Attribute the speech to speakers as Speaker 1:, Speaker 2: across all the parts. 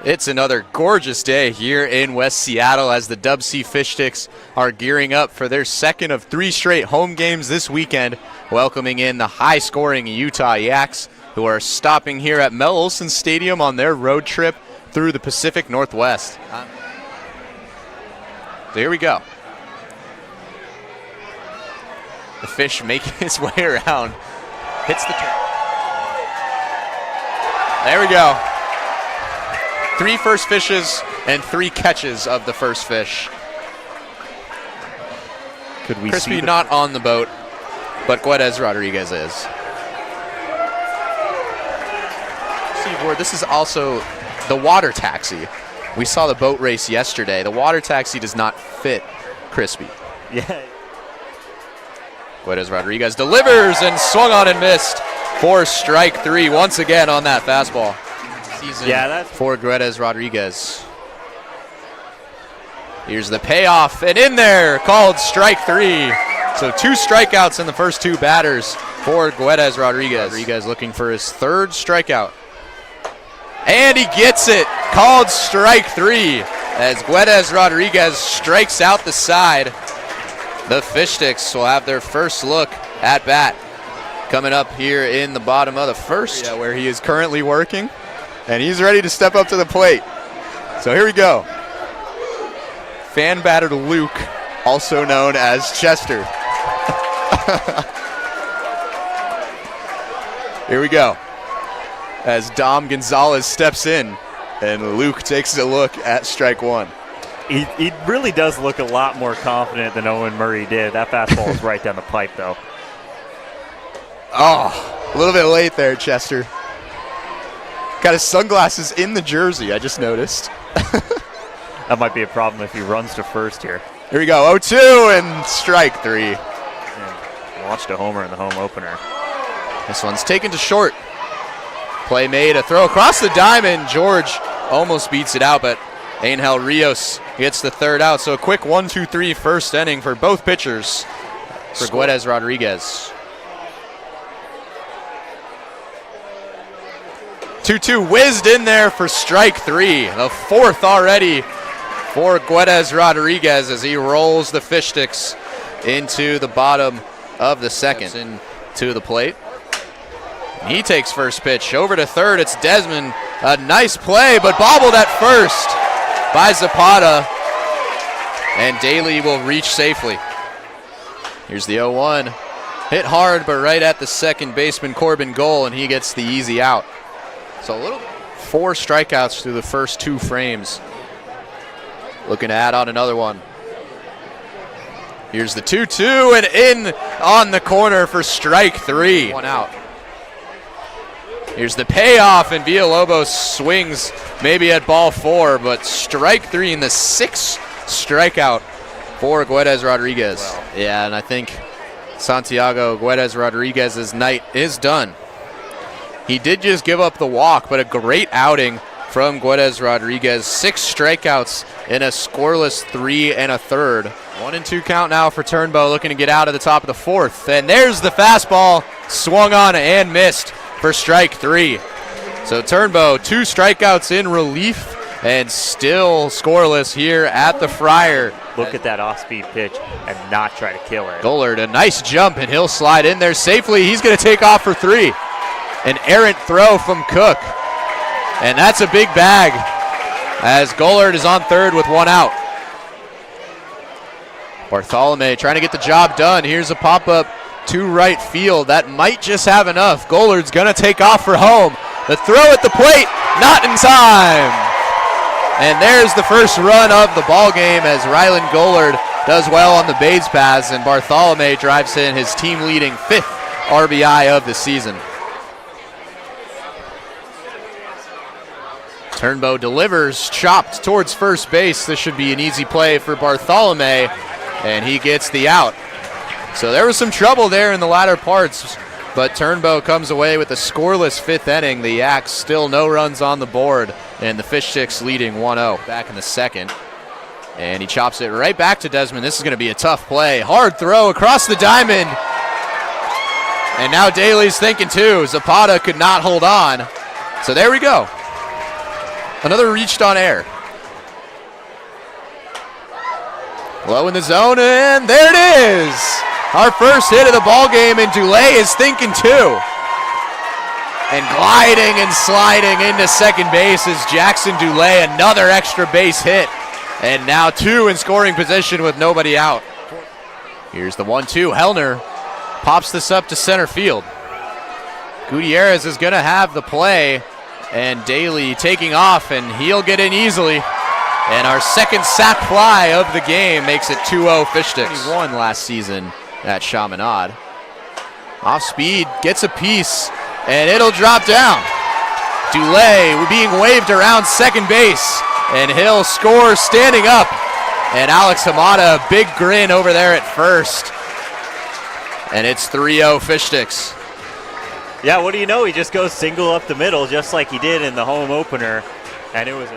Speaker 1: It's another gorgeous day here in West Seattle as the DubSea Fish Sticks are gearing up for their second of 3 straight home games this weekend, welcoming in the high-scoring Utah Yaks, who are stopping here at Mel Olson Stadium on their road trip through the Pacific Northwest. So here we go. The fish making its way around. Hits the turn. There we go. 3 first fishes and 3 catches of the first fish.
Speaker 2: Could we
Speaker 1: Crispy
Speaker 2: see
Speaker 1: not on the boat, but Guedes Rodriguez is. Seaboard, this is also the water taxi. We saw the boat race yesterday. The water taxi does not fit Crispy.
Speaker 2: Yeah.
Speaker 1: Guedes Rodriguez delivers and swung on and missed for strike 3 once again on that fastball. For Guedes Rodriguez. Here's the payoff, and in there, called strike 3. So 2 strikeouts in the first 2 batters for Guedes Rodriguez. Rodriguez looking for his 3rd strikeout. And he gets it, called strike 3, as Guedes Rodriguez strikes out the side. The Fish Sticks will have their first look at bat coming up here in the bottom of the first, where he is currently working. And he's ready to step up to the plate. So here we go. Fan batter Luke, also known as Chester. Here we go. As Dom Gonzalez steps in, and Luke takes a look at strike 1.
Speaker 2: He really does look a lot more confident than Owen Murray did. That fastball is right down the pipe, though.
Speaker 1: Oh, a little bit late there, Chester. Got his sunglasses in the jersey, I just noticed.
Speaker 2: That might be a problem if he runs to first here.
Speaker 1: Here we go, 0-2 and strike 3.
Speaker 2: Yeah, launched a homer in the home opener.
Speaker 1: This one's taken to short. Play made, a throw across the diamond. George almost beats it out, but Angel Rios gets the 3rd out. So a quick 1-2-3 first inning for both pitchers for Guedes Rodriguez. 2-2 whizzed in there for strike 3. The 4th already for Guedes Rodriguez as he rolls the Fish Sticks into the bottom of the 2nd. Into the plate. He takes first pitch over to 3rd. It's Desmond. A nice play, but bobbled at first by Zapata. And Daly will reach safely. Here's the 0-1. Hit hard, but right at the second baseman Corbin goal, and he gets the easy out. So 4 strikeouts through the first 2 frames. Looking to add on another one. Here's the 2-2 and in on the corner for strike 3. 1 out. Here's the payoff, and Villalobos swings maybe at ball 4, but strike 3 and the 6th strikeout for Guedes Rodriguez. Wow. Yeah, and I think Santiago Guedes Rodriguez's night is done. He did just give up the walk, but a great outing from Guedes Rodriguez. 6 strikeouts in a scoreless 3 1/3. 1-2 count now for Turnbow, looking to get out of the top of the 4th. And there's the fastball, swung on and missed for strike 3. So Turnbow, 2 strikeouts in relief and still scoreless here at the Friar.
Speaker 2: Look at that off-speed pitch and not try to kill it.
Speaker 1: Gollard, a nice jump, and he'll slide in there safely. He's going to take off for 3. An errant throw from Cook. And that's a big bag as Gollard is on 3rd with 1 out. Bartholome trying to get the job done. Here's a pop-up to right field. That might just have enough. Gollard's going to take off for home. The throw at the plate, not in time. And there's the first run of the ball game as Rylan Gollard does well on the base pass, and Bartholome drives in his team-leading 5th RBI of the season. Turnbow delivers, chopped towards first base. This should be an easy play for Bartholome, and he gets the out. So there was some trouble there in the latter parts, but Turnbow comes away with a scoreless 5th inning. The Yaks still no runs on the board, and the Fish Sticks leading 1-0 back in the 2nd. And he chops it right back to Desmond. This is going to be a tough play. Hard throw across the diamond. And now Daly's thinking too. Zapata could not hold on. So there we go. Another reached on air. Low in the zone, and there it is. Our first hit of the ball game, and Dulé is thinking too. And gliding and sliding into second base is Jackson Dulé, another extra base hit. And now 2 in scoring position with nobody out. Here's the 1-2. Hellner pops this up to center field. Gutierrez is going to have the play, and Daly taking off, and he'll get in easily. And our second sac fly of the game makes it 2-0 Fish Sticks. He won last season at Chaminade. Off speed, gets a piece, and it'll drop down. Dulé being waved around second base, and he'll score standing up. And Alex Hamada, a big grin over there at first. And it's 3-0 Fish Sticks.
Speaker 2: Yeah, what do you know? He just goes single up the middle just like he did in the home opener. And it was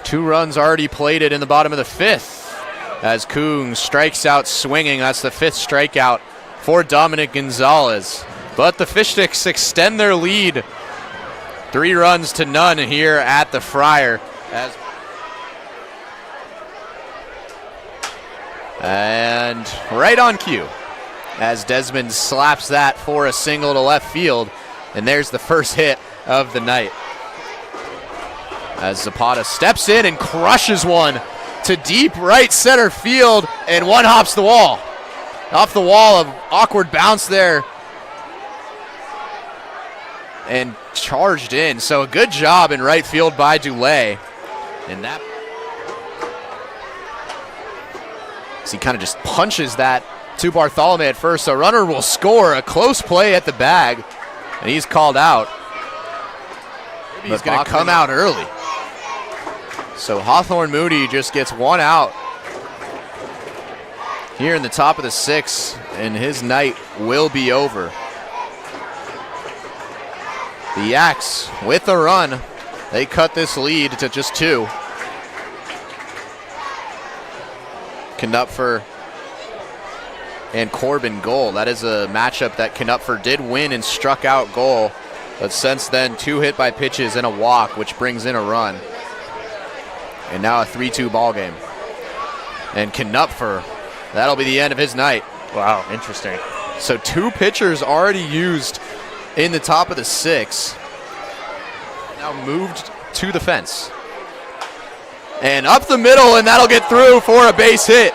Speaker 1: 2 runs already plated in the bottom of the 5th as Kung strikes out swinging. That's the 5th strikeout for Dominic Gonzalez. But the Fish Sticks extend their lead 3 runs to none here at the Friar. And right on cue as Desmond slaps that for a single to left field. And there's the first hit of the night. As Zapata steps in and crushes one to deep right center field, and one hops the wall. Off the wall, of awkward bounce there. And charged in. So a good job in right field by Dulé. And that, so he kind of just punches that to Bartholomew at first. So runner will score. A close play at the bag, and he's called out. Maybe he's going to come out early. So Hawthorne Moody just gets 1 out here in the top of the 6th, and his night will be over. The Yaks with a run. They cut this lead to just 2. Knupfer and Corbin goal. That is a matchup that Knupfer did win and struck out goal. But since then, 2 hit by pitches and a walk, which brings in a run. And now a 3-2 ball game. And Knupfer, that'll be the end of his night.
Speaker 2: Wow, interesting.
Speaker 1: So 2 pitchers already used in the top of the 6th. Now moved to the fence. And up the middle, and that'll get through for a base hit.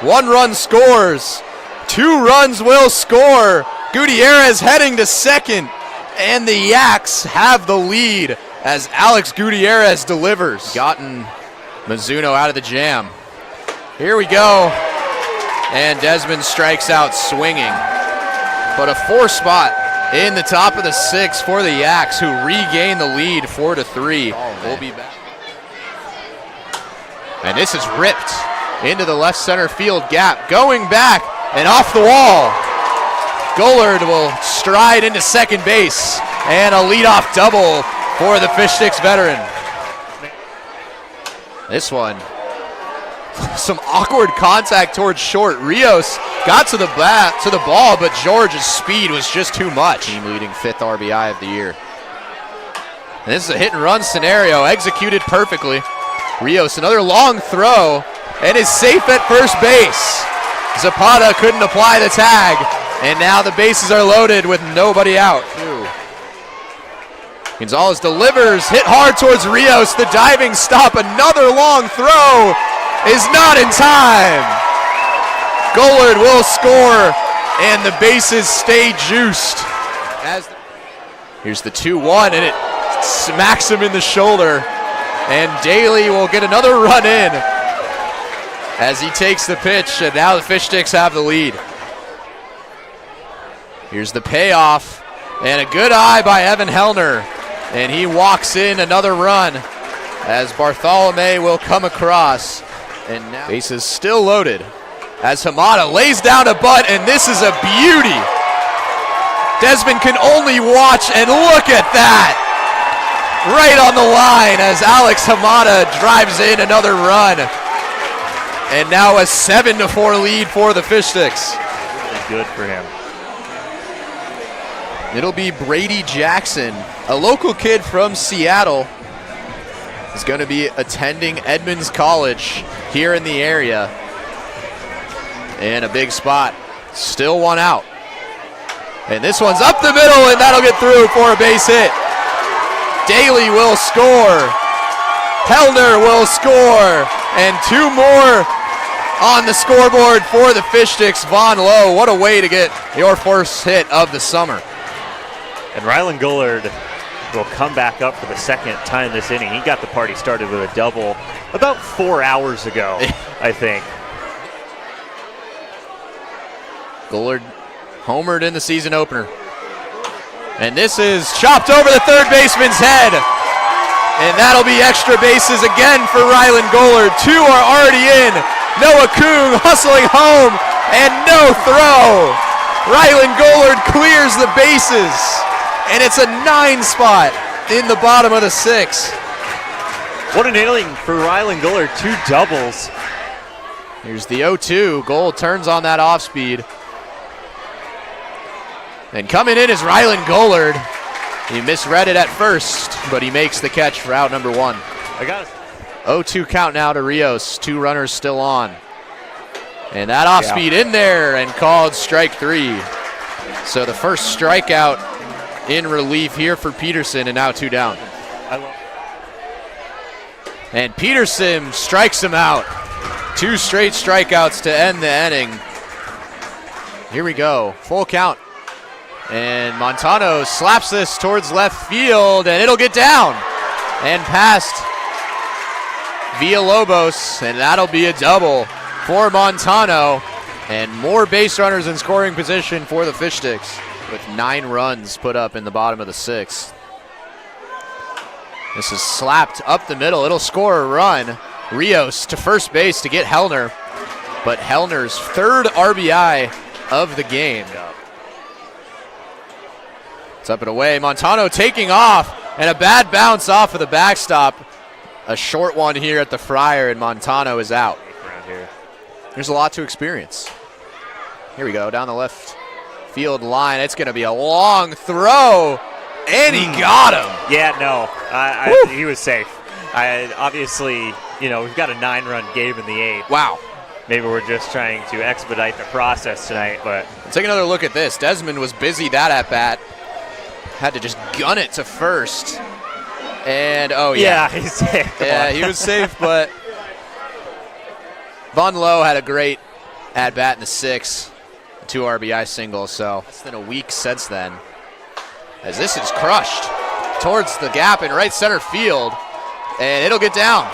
Speaker 1: 1 run scores. 2 runs will score. Gutierrez heading to second. And the Yaks have the lead as Alex Gutierrez delivers. Gotten Mizuno out of the jam. Here we go. And Desmond strikes out swinging. But a 4 spot in the top of the 6th for the Yaks, who regain the lead 4-3. We'll be back. And this is ripped into the left center field gap. Going back and off the wall. Gollard will stride into second base. And a leadoff double for the Fish Sticks veteran. This one, some awkward contact towards short. Rios got to the ball, but George's speed was just too much. Team leading 5th RBI of the year. And this is a hit and run scenario, executed perfectly. Rios, another long throw, and is safe at first base. Zapata couldn't apply the tag, and now the bases are loaded with nobody out. Gonzalez delivers, hit hard towards Rios, the diving stop, another long throw is not in time. Gollard will score, and the bases stay juiced. Here's the 2-1, and it smacks him in the shoulder. And Daly will get another run in as he takes the pitch, and now the Fish Sticks have the lead. Here's the payoff, and a good eye by Evan Hellner, and he walks in another run as Bartholomew will come across. And now bases still loaded as Hamada lays down a butt, and this is a beauty. Desmond can only watch, and look at that. Right on the line as Alex Hamada drives in another run. And now a 7-4 lead for the Fish Sticks.
Speaker 2: Really good for him.
Speaker 1: It'll be Brady Jackson, a local kid from Seattle, is going to be attending Edmonds College here in the area. And a big spot. Still one out. And this one's up the middle, and that'll get through for a base hit. Daly will score. Hellner will score. And two more on the scoreboard for the Fish Sticks. Von Lowe, what a way to get your first hit of the summer.
Speaker 2: And Rylan Gullard will come back up for the second time this inning. He got the party started with a double about 4 hours ago, I think.
Speaker 1: Gullard homered in the season opener. And this is chopped over the third baseman's head. And that'll be extra bases again for Rylan Gullard. Two are already in. Noah Kung hustling home, and no throw. Rylan Gullard clears the bases, and it's a 9 spot in the bottom of the 6.
Speaker 2: What an inning for Rylan Gullard, 2 doubles.
Speaker 1: Here's the 0-2. Gold turns on that off speed. And coming in is Rylan Gullard. He misread it at first, but he makes the catch for out number 1.
Speaker 2: I got it.
Speaker 1: 0-2 count now to Rios. 2 runners still on. And that off speed in there and called strike 3. So the first strikeout in relief here for Peterson, and now 2 down. And Peterson strikes him out. 2 straight strikeouts to end the inning. Here we go, full count. And Montano slaps this towards left field, and it'll get down and past Villalobos, and that'll be a double for Montano. And more base runners in scoring position for the Fish Sticks, with 9 runs put up in the bottom of the 6th. This is slapped up the middle. It'll score a run. Rios to first base to get Hellner, but Hellner's 3rd RBI of the game. It's up and away. Montano taking off, and a bad bounce off of the backstop. A short one here at the Friar, and Montano is out. There's a lot to experience. Here we go, down the left field line. It's going to be a long throw, and he got him.
Speaker 2: Yeah, no, he was safe. Obviously, you know, we've got a 9-run game in the 8th.
Speaker 1: Wow.
Speaker 2: Maybe we're just trying to expedite the process tonight, but.
Speaker 1: Take another look at this. Desmond was busy that at bat. Had to just gun it to first. And, oh, yeah.
Speaker 2: Yeah, he's safe.
Speaker 1: Yeah, he was safe, but Von Lowe had a great at-bat in the 6th. 2 RBI singles, so less than a week since then. As this is crushed towards the gap in right center field, and it'll get down.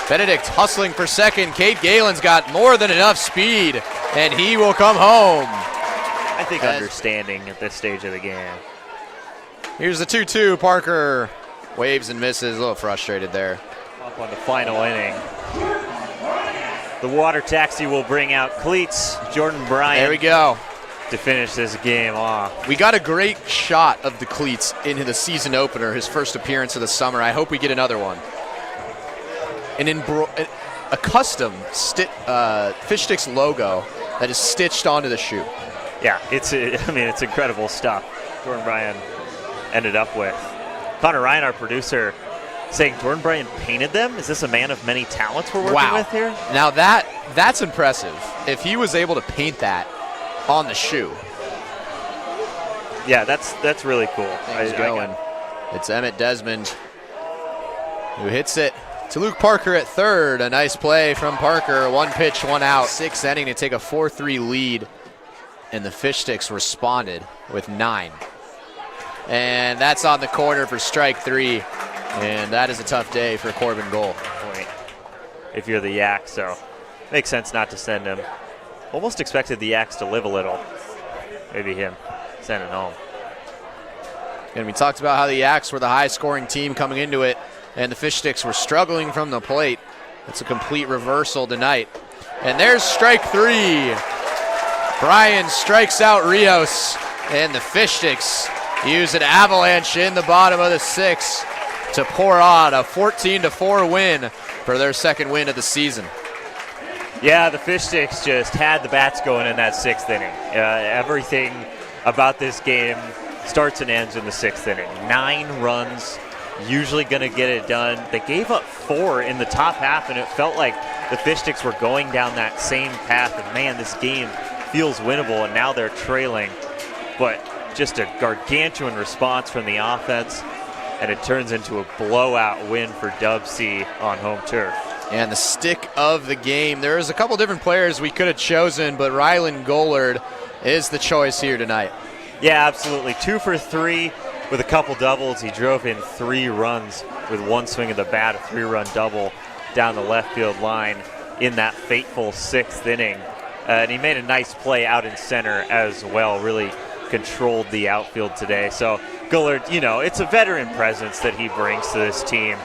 Speaker 1: Benedict hustling for second. Cade Galen's got more than enough speed, and he will come home.
Speaker 2: I think understanding at this stage of the game.
Speaker 1: Here's the 2-2. Parker waves and misses. A little frustrated there.
Speaker 2: Up on the final inning. The water taxi will bring out cleats. Jordan Bryant.
Speaker 1: There we go.
Speaker 2: To finish this game off.
Speaker 1: We got a great shot of the cleats into the season opener, his first appearance of the summer. I hope we get another one. A custom Fish Sticks logo that is stitched onto the shoe.
Speaker 2: Yeah, it's incredible stuff Jordan Bryant ended up with. Connor Ryan, our producer, saying Jordan Bryant painted them. Is this a man of many talents we're working with here?
Speaker 1: Now that's impressive. If he was able to paint that on the shoe.
Speaker 2: Yeah, that's really cool.
Speaker 1: It's Emmett Desmond who hits it to Luke Parker at third. A nice play from Parker. 1 pitch, 1 out. 6th inning to take a 4-3 lead. And the Fish Sticks responded with 9. And that's on the corner for strike 3. And that is a tough day for Corbin Goal.
Speaker 2: If you're the Yaks, so makes sense not to send him. Almost expected the Yaks to live a little. Maybe him sending home.
Speaker 1: And we talked about how the Yaks were the high-scoring team coming into it, and the Fish Sticks were struggling from the plate. It's a complete reversal tonight. And there's strike 3. Brian strikes out Rios, and the Fish Sticks use an avalanche in the bottom of the 6th to pour on a 14-4 win for their 2nd win of the season.
Speaker 2: Yeah, the Fish Sticks just had the bats going in that 6th inning. Everything about this game starts and ends in the 6th inning. 9 runs usually going to get it done. They gave up 4 in the top half, and it felt like the Fish Sticks were going down that same path. And man, this game feels winnable, and now they're trailing. But just a gargantuan response from the offense, and it turns into a blowout win for DubSea on home turf.
Speaker 1: And the stick of the game. There's a couple different players we could have chosen, but Rylan Gollard is the choice here tonight.
Speaker 2: Yeah, absolutely. 2 for 3 with a couple doubles. He drove in 3 runs with one swing of the bat, a 3-run double down the left field line in that fateful 6th inning. And he made a nice play out in center as well, really controlled the outfield today. So Gollard, you know, it's a veteran presence that he brings to this team.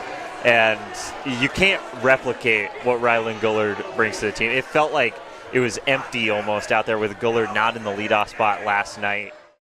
Speaker 2: And you can't replicate what Rylan Gollard brings to the team. It felt like it was empty almost out there with Gollard not in the leadoff spot last night.